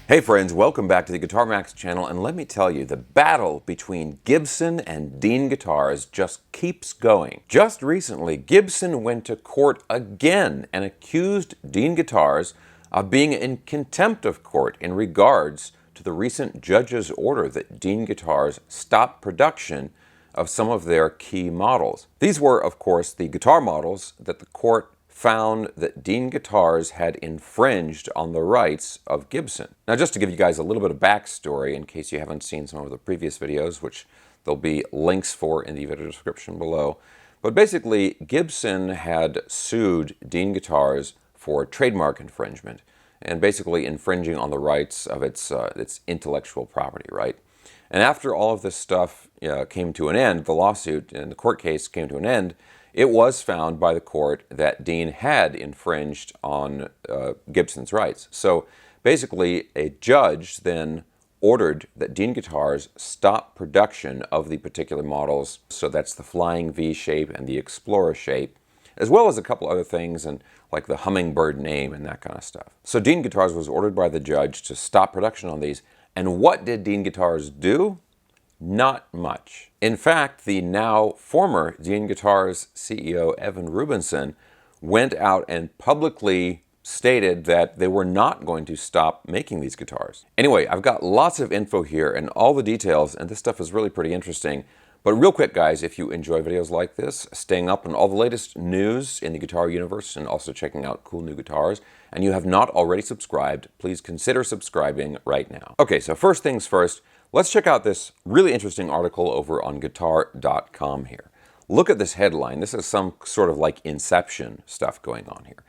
Hey friends, welcome back to the Guitar Max channel, and let me tell you, the battle between Gibson and Dean Guitars just keeps going. Just recently, Gibson went to court again and accused Dean Guitars of being in contempt of court in regards to the recent judge's order that Dean Guitars stop production of some of their key models. These were, of course, the guitar models that the court found that Dean Guitars had infringed on the rights of Gibson. Now, just to give you guys a little bit of backstory in case you haven't seen some of the previous videos, which there'll be links for in the video description below, but basically Gibson had sued Dean Guitars for trademark infringement and basically infringing on the rights of its intellectual property, right? And after all of this stuff came to an end, the lawsuit and the court case came to an end, it was found by the court that Dean had infringed on Gibson's rights. So basically, a judge then ordered that Dean Guitars stop production of the particular models. So that's the Flying V shape and the Explorer shape, as well as a couple other things and like the Hummingbird name and that kind of stuff. So Dean Guitars was ordered by the judge to stop production on these. And what did Dean Guitars do? Not much. In fact, the now former Dean Guitars CEO Evan Rubinson went out and publicly stated that they were not going to stop making these guitars. Anyway, I've got lots of info here and all the details, and this stuff is really pretty interesting. But real quick, guys, if you enjoy videos like this, staying up on all the latest news in the guitar universe and also checking out cool new guitars, and you have not already subscribed, please consider subscribing right now. Okay, so first things first, let's check out this really interesting article over on Guitar.com here. Look at this headline. This is some sort of like Inception stuff going on here.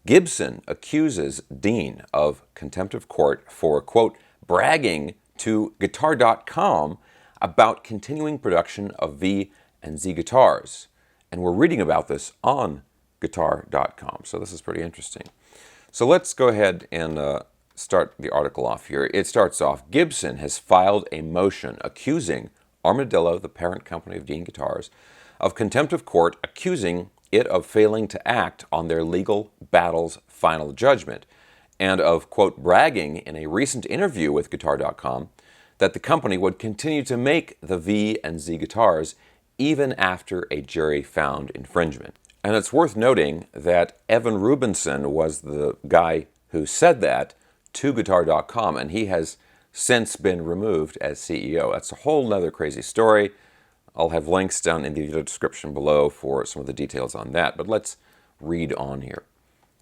Gibson accuses Dean of contempt of court for, quote, bragging to Guitar.com about continuing production of V and Z guitars. And we're reading about this on Guitar.com, so this is pretty interesting. So let's go ahead and start the article off here. It starts off, Gibson has filed a motion accusing Armadillo, the parent company of Dean Guitars, of contempt of court, accusing it of failing to act on their legal battle's final judgment, and of, quote, bragging in a recent interview with Guitar.com that the company would continue to make the V and Z guitars even after a jury found infringement. And it's worth noting that Evan Rubinson was the guy who said that to Guitar.com, and he has since been removed as CEO. That's a whole nother crazy story. I'll have links down in the video description below for some of the details on that, but let's read on here.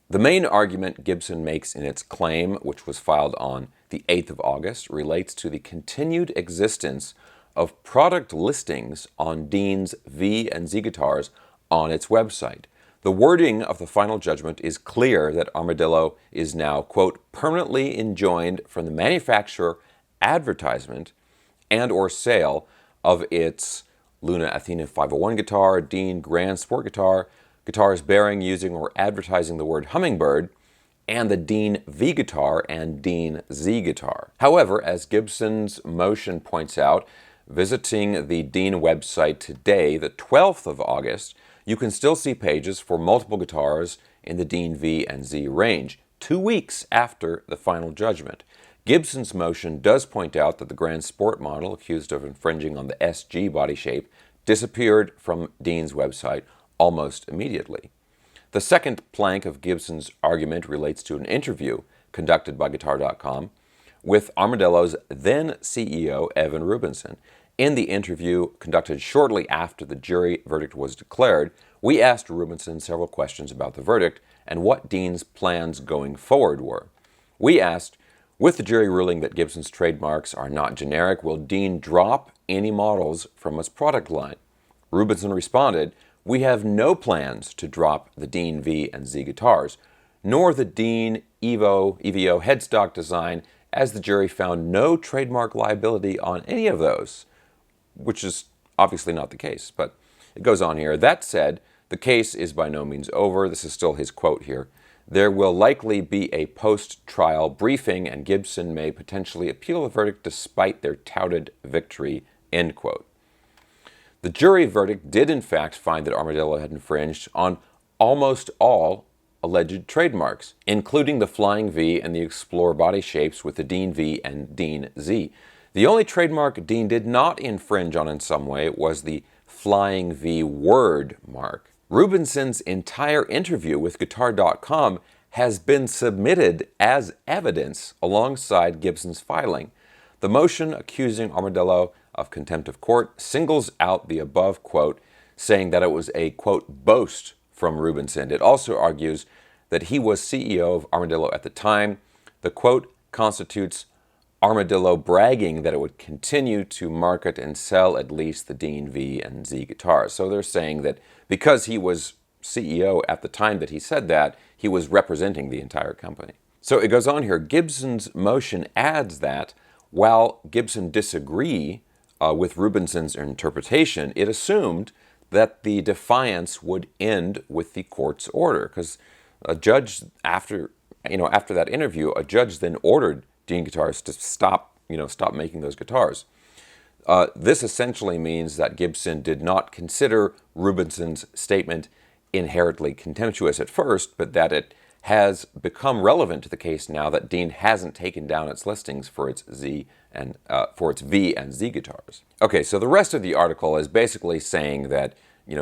The main argument Gibson makes in its claim, which was filed on the 8th of August, relates to the continued existence of product listings on Dean's V and Z guitars on its website. The wording of the final judgment is clear that Armadillo is now, quote, permanently enjoined from the manufacture, advertisement, and or sale of its Luna Athena 501 guitar, Dean Grand Sport guitar, guitars bearing, using, or advertising the word Hummingbird, and the Dean V guitar and Dean Z guitar. However, as Gibson's motion points out, visiting the Dean website today, the 12th of August, you can still see pages for multiple guitars in the Dean V and Z range, 2 weeks after the final judgment. Gibson's motion does point out that the Grand Sport model, accused of infringing on the SG body shape, disappeared from Dean's website almost immediately. The second plank of Gibson's argument relates to an interview conducted by Guitar.com with Armadillo's then CEO, Evan Rubinson. In the interview conducted shortly after the jury verdict was declared, we asked Rubinson several questions about the verdict and what Dean's plans going forward were. We asked, with the jury ruling that Gibson's trademarks are not generic, will Dean drop any models from its product line? Rubinson responded, we have no plans to drop the Dean V and Z guitars, nor the Dean EVO headstock design, as the jury found no trademark liability on any of those, which is obviously not the case, but it goes on here. That said, the case is by no means over. This is still his quote here. There will likely be a post-trial briefing, and Gibson may potentially appeal the verdict despite their touted victory, end quote. The jury verdict did in fact find that Armadillo had infringed on almost all alleged trademarks, including the Flying V and the Explorer body shapes with the Dean V and Dean Z. The only trademark Dean did not infringe on in some way was the Flying V word mark. Rubinson's entire interview with Guitar.com has been submitted as evidence alongside Gibson's filing. The motion accusing Armadillo of contempt of court singles out the above quote, saying that it was a, quote, boast from Rubinson. It also argues that he was CEO of Armadillo at the time. The quote constitutes Armadillo bragging that it would continue to market and sell at least the Dean V and Z guitars. So they're saying that because he was CEO at the time that he said that, he was representing the entire company. So it goes on here. Gibson's motion adds that while Gibson disagreed with Rubinson's interpretation, it assumed that the defiance would end with the court's order, because a judge, after that interview, a judge then ordered Dean Guitars to stop making those guitars. This essentially means that Gibson did not consider Rubinson's statement inherently contemptuous at first, but that it has become relevant to the case now that Dean hasn't taken down its listings for its V and Z guitars. Okay, so the rest of the article is basically saying that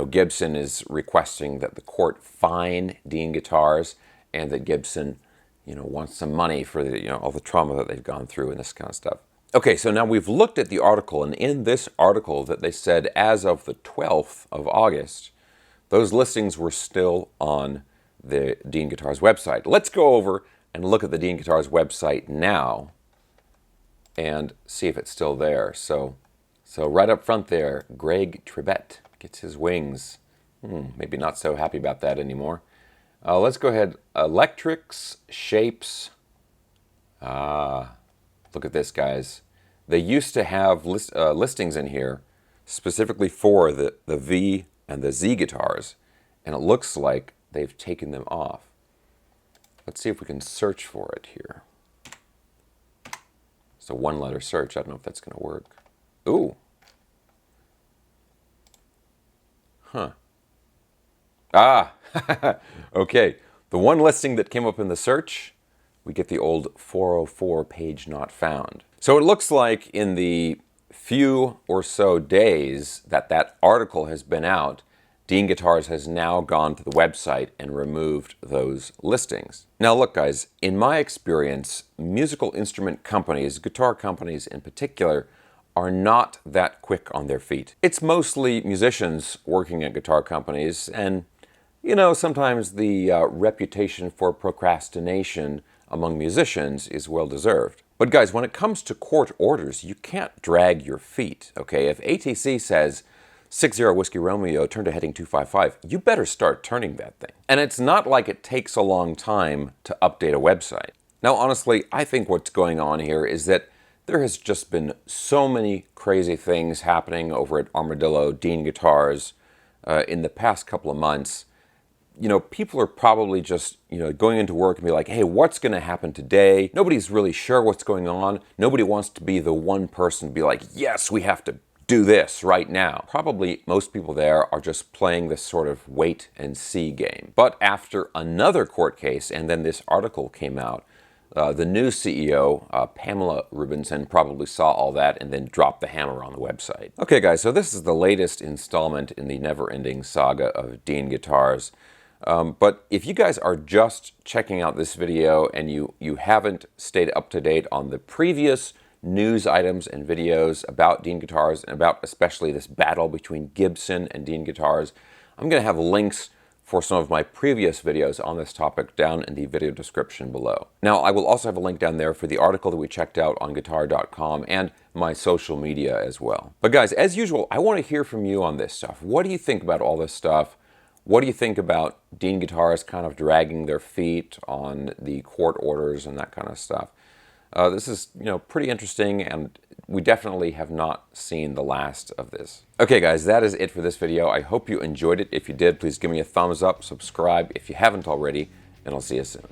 Gibson is requesting that the court fine Dean Guitars, and that Gibson wants some money for all the trauma that they've gone through and this kind of stuff. Okay, so now we've looked at the article, and in this article that they said as of the 12th of August, those listings were still on the Dean Guitars website. Let's go over and look at the Dean Guitars website now and see if it's still there. So right up front there, Greg Tribet gets his wings. Maybe not so happy about that anymore. Let's go ahead. Electrics, shapes. Look at this, guys. They used to have listings in here specifically for the V and the Z guitars, and it looks like they've taken them off. Let's see if we can search for it here. It's a one-letter search. I don't know if that's going to work. Ooh. Huh. Ah, okay. The one listing that came up in the search, we get the old 404 page not found. So it looks like in the few or so days that article has been out, Dean Guitars has now gone to the website and removed those listings. Now look, guys, in my experience, musical instrument companies, guitar companies in particular, are not that quick on their feet. It's mostly musicians working at guitar companies, and sometimes the reputation for procrastination among musicians is well deserved. But guys, when it comes to court orders, you can't drag your feet, okay? If ATC says 60 Whiskey Romeo, turn to heading 255, you better start turning that thing. And it's not like it takes a long time to update a website. Now, honestly, I think what's going on here is that there has just been so many crazy things happening over at Armadillo Dean Guitars in the past couple of months. People are probably just, going into work and be like, hey, what's going to happen today? Nobody's really sure what's going on. Nobody wants to be the one person to be like, yes, we have to do this right now. Probably most people there are just playing this sort of wait and see game. But after another court case, and then this article came out, the new CEO, Pamela Rubinson, probably saw all that and then dropped the hammer on the website. Okay, guys, so this is the latest installment in the never-ending saga of Dean Guitars. But if you guys are just checking out this video and you haven't stayed up to date on the previous news items and videos about Dean Guitars and about especially this battle between Gibson and Dean Guitars, I'm going to have links for some of my previous videos on this topic down in the video description below. Now, I will also have a link down there for the article that we checked out on Guitar.com and my social media as well. But guys, as usual, I want to hear from you on this stuff. What do you think about all this stuff? What do you think about Dean Guitars kind of dragging their feet on the court orders and that kind of stuff? This is, pretty interesting, and we definitely have not seen the last of this. Okay, guys, that is it for this video. I hope you enjoyed it. If you did, please give me a thumbs up, subscribe if you haven't already, and I'll see you soon.